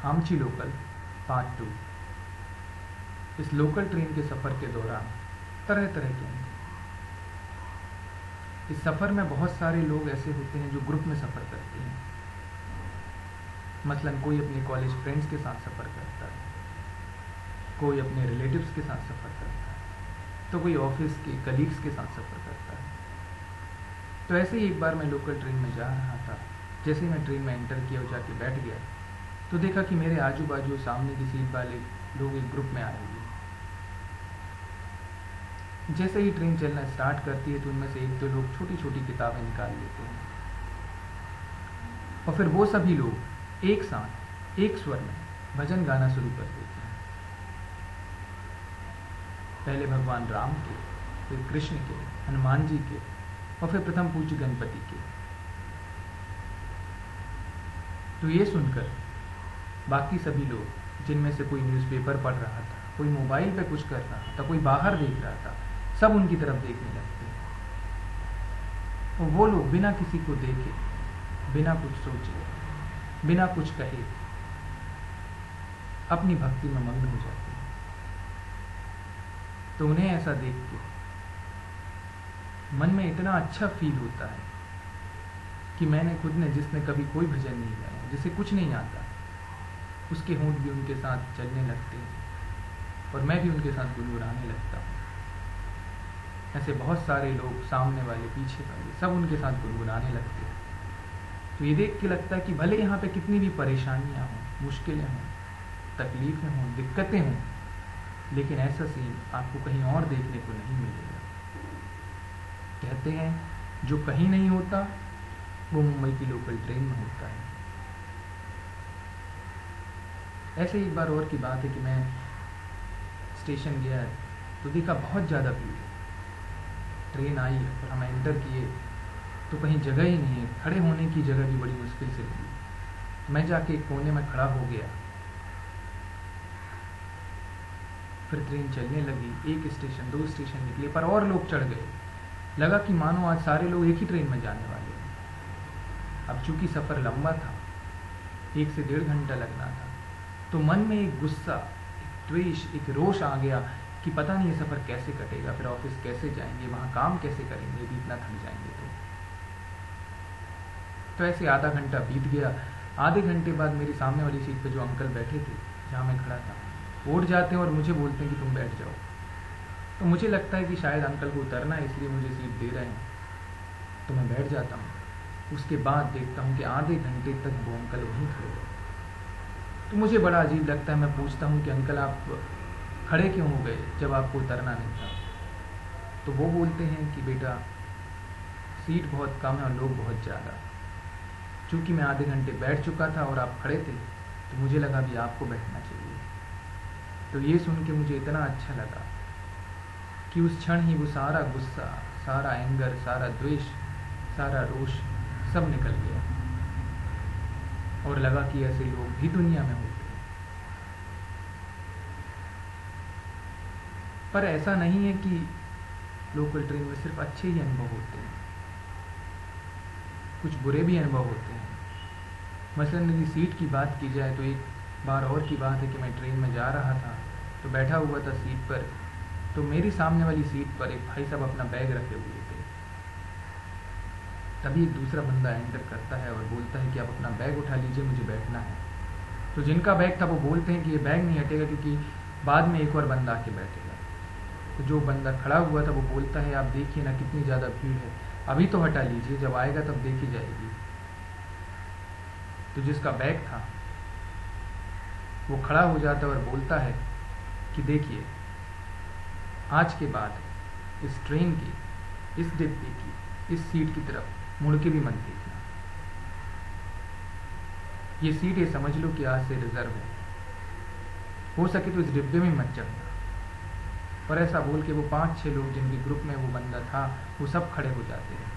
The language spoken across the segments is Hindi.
आमची लोकल पार्ट 2। इस लोकल ट्रेन के सफ़र के दौरान तरह तरह के अनुभव। इस सफ़र में बहुत सारे लोग ऐसे होते हैं जो ग्रुप में सफ़र करते हैं। मसलन कोई अपने कॉलेज फ्रेंड्स के साथ सफ़र करता है, कोई अपने रिलेटिव्स के साथ सफ़र करता है, तो कोई ऑफिस के कलीग्स के साथ सफ़र करता है। तो ऐसे ही एक बार मैं लोकल ट्रेन में जा रहा था। जैसे ही मैं ट्रेन में एंटर किया और जाके बैठ गया तो देखा कि मेरे आजू बाजू सामने की सीट वाले लोग एक ग्रुप में आए हुए। जैसे ही ट्रेन चलना स्टार्ट करती है तो उनमें से एक दो लोग छोटी छोटी किताबें निकाल लेते हैं और फिर वो सभी लोग एक साथ एक स्वर में भजन गाना शुरू कर देते हैं। पहले भगवान राम के, फिर कृष्ण के, हनुमान जी के और फिर प्रथम पूज्य गणपति के। तो ये सुनकर बाकी सभी लोग, जिनमें से कोई न्यूज़पेपर पढ़ रहा था, कोई मोबाइल पे कुछ कर रहा था, कोई बाहर देख रहा था, सब उनकी तरफ देखने लगते हैं। और वो लोग बिना किसी को देखे, बिना कुछ सोचे, बिना कुछ कहे अपनी भक्ति में मग्न हो जाते हैं। तो उन्हें ऐसा देख के मन में इतना अच्छा फील होता है कि मैंने खुद ने, जिसने कभी कोई भजन नहीं गाया, जिसे कुछ नहीं आता, उसके होंठ भी उनके साथ चलने लगते हैं और मैं भी उनके साथ गुनगुनाने लगता हूँ। ऐसे बहुत सारे लोग, सामने वाले पीछे वाले, सब उनके साथ गुनगुनाने लगते हैं। तो ये देख के लगता है कि भले यहाँ पे कितनी भी परेशानियाँ हों, मुश्किलें हों, तकलीफ़ें हों, दिक्कतें हों, लेकिन ऐसा सीन आपको कहीं और देखने को नहीं मिलेगा। कहते हैं जो कहीं नहीं होता वो मुंबई की लोकल ट्रेन में होता है। ऐसे एक बार और की बात है कि मैं स्टेशन गया तो देखा बहुत ज़्यादा भीड़ है। ट्रेन आई और हम एंटर किए तो कहीं जगह ही नहीं है, खड़े होने की जगह भी बड़ी मुश्किल से मिली। मैं जाके एक कोने में खड़ा हो गया। फिर ट्रेन चलने लगी, एक स्टेशन, दो स्टेशन निकले, पर और लोग चढ़ गए। लगा कि मानो आज सारे लोग एक ही ट्रेन में जाने वाले हैं। अब चूंकि सफ़र लंबा था, 1 से 1.5 घंटा लगना था, तो मन में एक गुस्सा, एक द्वेष, एक रोष आ गया कि पता नहीं ये सफ़र कैसे कटेगा, फिर ऑफिस कैसे जाएंगे, वहाँ काम कैसे करेंगे यदि इतना थक जाएंगे तो ऐसे आधा घंटा बीत गया। आधे घंटे बाद मेरी सामने वाली सीट पे जो अंकल बैठे थे, जहाँ मैं खड़ा था, उठ जाते हैं और मुझे बोलते हैं कि तुम बैठ जाओ। तो मुझे लगता है कि शायद अंकल को उतरना है, इसलिए मुझे सीट दे रहे हैं, तो मैं बैठ जाता हूँ। उसके बाद देखता हूँ कि आधे घंटे तक वो अंकल वहीं खड़े रहे। तो मुझे बड़ा अजीब लगता है। मैं पूछता हूँ कि अंकल आप खड़े क्यों हो गए जब आपको उतरना नहीं था? तो वो बोलते हैं कि बेटा सीट बहुत कम है और लोग बहुत ज़्यादा। चूँकि मैं आधे घंटे बैठ चुका था और आप खड़े थे तो मुझे लगा भी आपको बैठना चाहिए। तो ये सुन के मुझे इतना अच्छा लगा कि उस क्षण ही वो सारा गुस्सा, सारा एंगर, सारा द्वेष, सारा रोष सब निकल गया और लगा कि ऐसे लोग भी दुनिया में होते हैं। पर ऐसा नहीं है कि लोकल ट्रेन में सिर्फ अच्छे ही अनुभव होते हैं, कुछ बुरे भी अनुभव होते हैं। मसलन यदि सीट की बात की जाए तो एक बार और की बात है कि मैं ट्रेन में जा रहा था तो बैठा हुआ था सीट पर, तो मेरी सामने वाली सीट पर एक भाई साहब अपना बैग रखे हुए थे। तभी एक दूसरा बंदा एंटर करता है और बोलता है कि आप अपना बैग उठा लीजिए, मुझे बैठना है। तो जिनका बैग था वो बोलते हैं कि ये बैग नहीं हटेगा क्योंकि बाद में एक और बंदा आके बैठेगा। तो जो बंदा खड़ा हुआ था वो बोलता है आप देखिए ना कितनी ज़्यादा भीड़ है, अभी तो हटा लीजिए, जब आएगा तब देखी जाएगी। तो जिसका बैग था वो खड़ा हो जाता है और बोलता है कि देखिए आज के बाद इस ट्रेन की, इस डिब्बे की, इस सीट की तरफ मुड़ के भी मत देखना। ये सीट ये समझ लो कि आज से रिजर्व है, हो सके तो इस डिब्बे में मत चढ़ना। और ऐसा बोल के वो 5-6 लोग जिनके ग्रुप में वो बंदा था वो सब खड़े हो जाते हैं।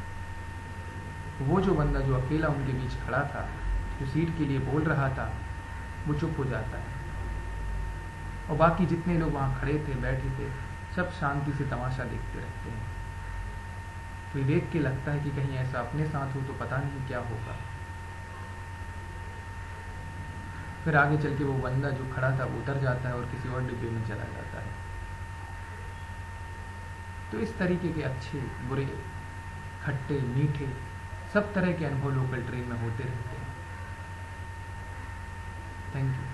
वो जो बंदा जो अकेला उनके बीच खड़ा था, जो सीट के लिए बोल रहा था, वो चुप हो जाता है और बाकी जितने लोग वहाँ खड़े थे, बैठे थे, सब शांति से तमाशा देखते रहते हैं। तो ये देख के लगता है कि कहीं ऐसा अपने साथ हो तो पता नहीं क्या होगा। फिर आगे चल के वो बंदा जो खड़ा था वो उतर जाता है और किसी और डिब्बे में चला जाता है। तो इस तरीके के अच्छे बुरे, खट्टे मीठे, सब तरह के अनुभव लोकल ट्रेन में होते रहते हैं। Thank you.